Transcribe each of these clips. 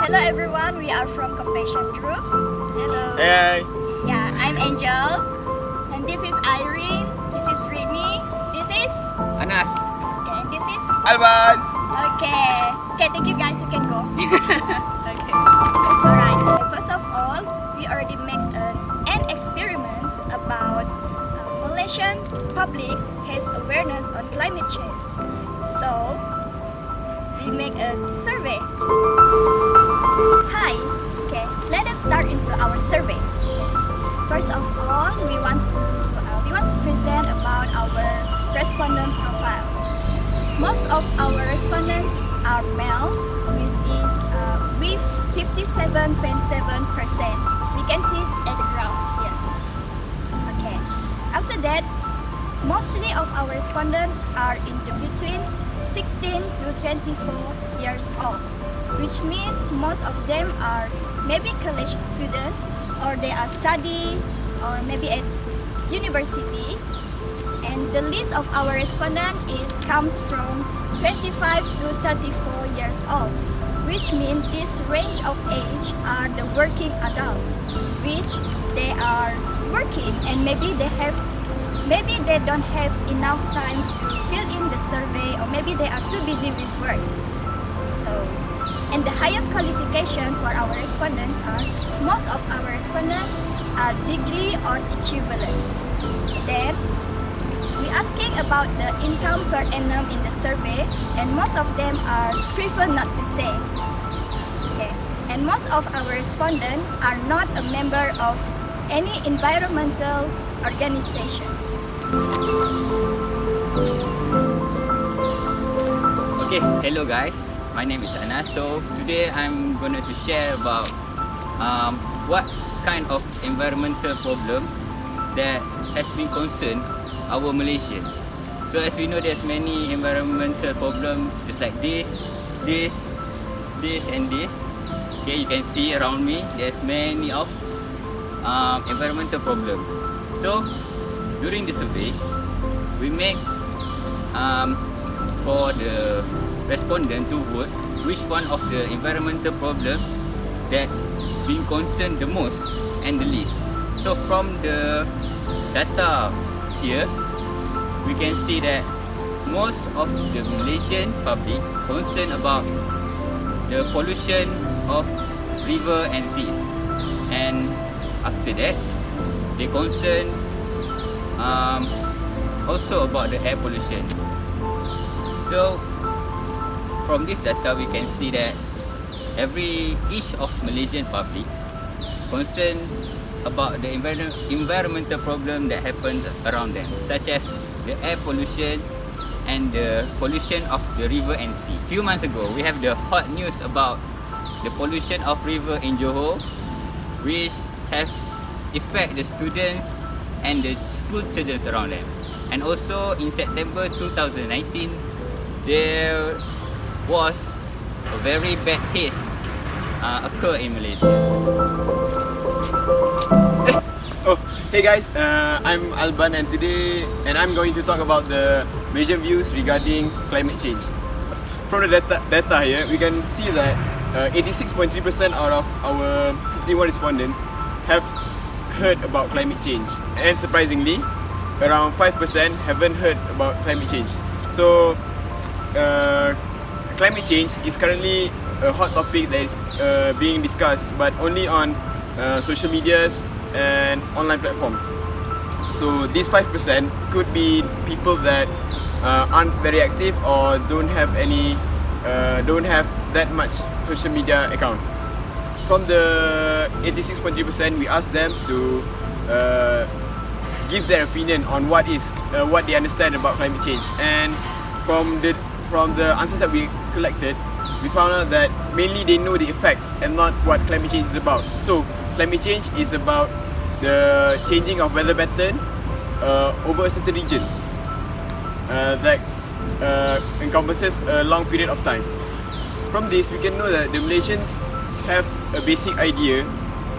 Hello everyone, we are from Compassion Groups. Hello. Hey. Yeah, I'm Angel. And this is Irene. This is Brittany. This is Anas. okay, and this is Alban. okay. Okay, thank you guys, you can go. Okay. Alright. First of all, we already made an experiment about Malaysian public has awareness on climate change. So we make a survey. Hi. Okay, let us start into our survey. First of all, we want to present about our respondent profiles. Most of our respondents are male, with 57.7%. We can see at the graph here. Okay. After that, mostly of our respondents are in the between 16 to 24 years old, which means most of them are maybe college students, or they are studying, or maybe at university. And the list of our respondents comes from 25 to 34 years old, which means this range of age are the working adults, which they are working and maybe they don't have enough time to fill in the survey, or maybe they are too busy with work. And the highest qualification for our respondents are, most of our respondents are degree or equivalent. Then, we asking about the income per annum in the survey, and most of them are prefer not to say. Okay. And most of our respondents are not a member of any environmental organizations. Okay, hello guys. My name is Anas. So today I'm going to share about what kind of environmental problem that has been concerned our Malaysian. So as we know, there's many environmental problem just like this and this. Okay, you can see around me there's many of environmental problem. So during the survey, we make for the respondent to vote which one of the environmental problem that being concerned the most and the least. So from the data here, we can see that most of the Malaysian public concerned about the pollution of river and seas, and after that they concern also about the air pollution. So from this data, we can see that each of Malaysian public concerned about the environmental problem that happens around them, such as the air pollution and the pollution of the river and sea. Few months ago, we have the hot news about the pollution of river in Johor, which have affect the students and the school children around them. And also in September 2019, there was a very bad haze occur in Malaysia. Hey guys, I'm Alban, and today I'm going to talk about the Malaysian views regarding climate change. From the data here, we can see that 86.3% out of our 51 respondents have heard about climate change, and surprisingly, around 5% haven't heard about climate change. So climate change is currently a hot topic that is being discussed, but only on social medias and online platforms. So these 5% could be people that aren't very active or don't have that much social media account. From the 86.3%, we asked them to give their opinion on what they understand about climate change, and from the answers that we collected, we found out that mainly they know the effects and not what climate change is about. So climate change is about the changing of weather pattern over a certain region that encompasses a long period of time. From this, we can know that the Malaysians have a basic idea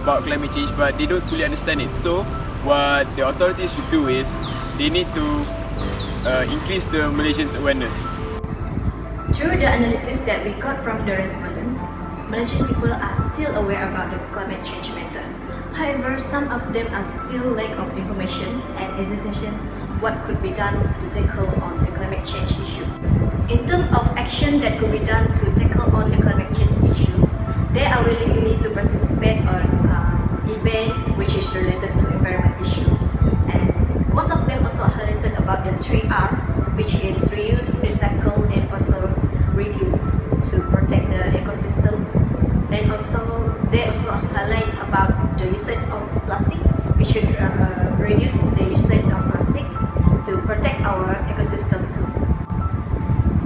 about climate change, but they don't fully understand it. So what the authorities should do is they need to increase the Malaysians' awareness. Through the analysis that we got from the respondent, Malaysian people are still aware about the climate change matter. However, some of them are still lack of information and hesitation what could be done to tackle on the climate change issue. In terms of action that could be done to tackle on the climate change issue, they are really willing to participate on event which is related to environment issue. And most of them also highlighted about the 3R, which is reuse, recycle, and also reduce to protect the ecosystem. And also they also highlight about the usage of plastic. We should reduce the usage of plastic to protect our ecosystem too.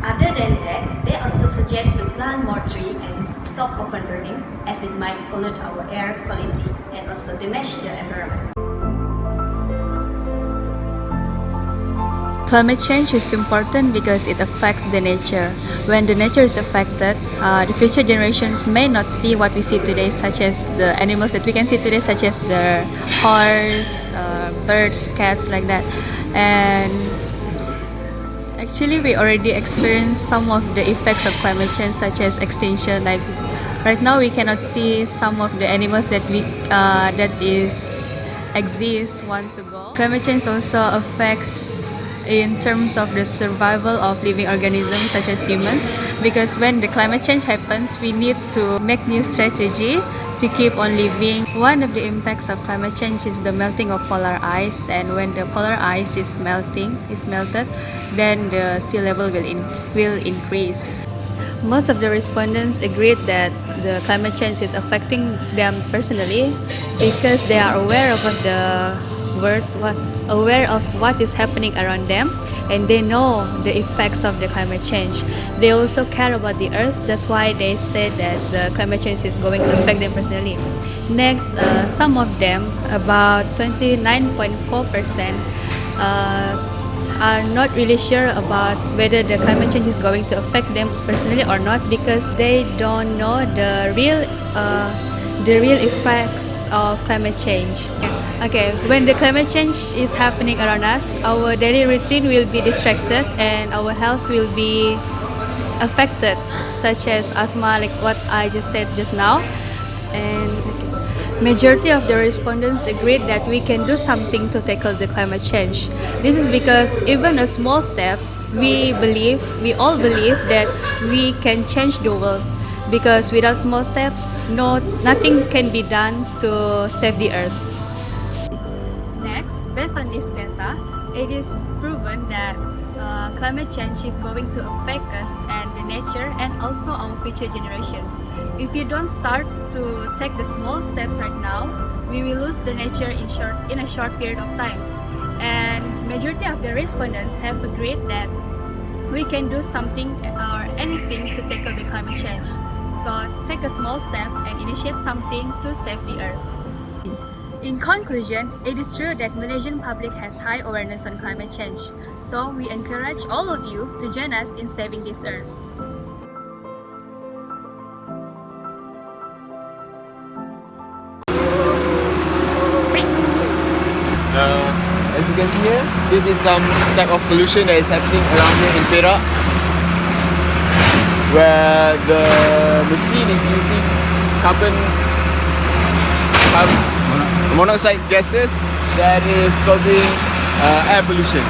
Other than that, they also suggest to plant more trees and stop open burning, as it might pollute our air quality and also damage the environment. Climate change is important because it affects the nature. When the nature is affected, the future generations may not see what we see today, such as the animals that we can see today, such as the horse, birds, cats, like that. And actually, we already experienced some of the effects of climate change, such as extinction. Like right now, we cannot see some of the animals that exist once ago. Climate change also affects in terms of the survival of living organisms such as humans, because when the climate change happens, we need to make new strategy to keep on living. One of the impacts of climate change is the melting of polar ice, and when the polar ice is melted, then the sea level will increase. Most of the respondents agreed that the climate change is affecting them personally because they are aware of what is happening around them, and they know the effects of the climate change. They also care about the earth. That's why they said that the climate change is going to affect them personally. Next, some of them, about 29.4%, are not really sure about whether the climate change is going to affect them personally or not, because they don't know the real effects of climate change. Okay, when the climate change is happening around us, our daily routine will be distracted and our health will be affected, such as asthma, like what I just said just now. And majority of the respondents agreed that we can do something to tackle the climate change. This is because even a small steps, we all believe that we can change the world. Because without small steps, nothing can be done to save the earth. Next, based on this data, it is proven that climate change is going to affect us and the nature and also our future generations. If you don't start to take the small steps right now, we will lose the nature in a short period of time. And majority of the respondents have agreed that we can do something or anything to tackle the climate change. So take a small steps and initiate something to save the earth. In conclusion, it is true that Malaysian public has high awareness on climate change. So we encourage all of you to join us in saving this earth. As you can see here, this is some type of pollution that is happening around here in Perak, where the machine is using carbon monoxide gases that is causing air pollution.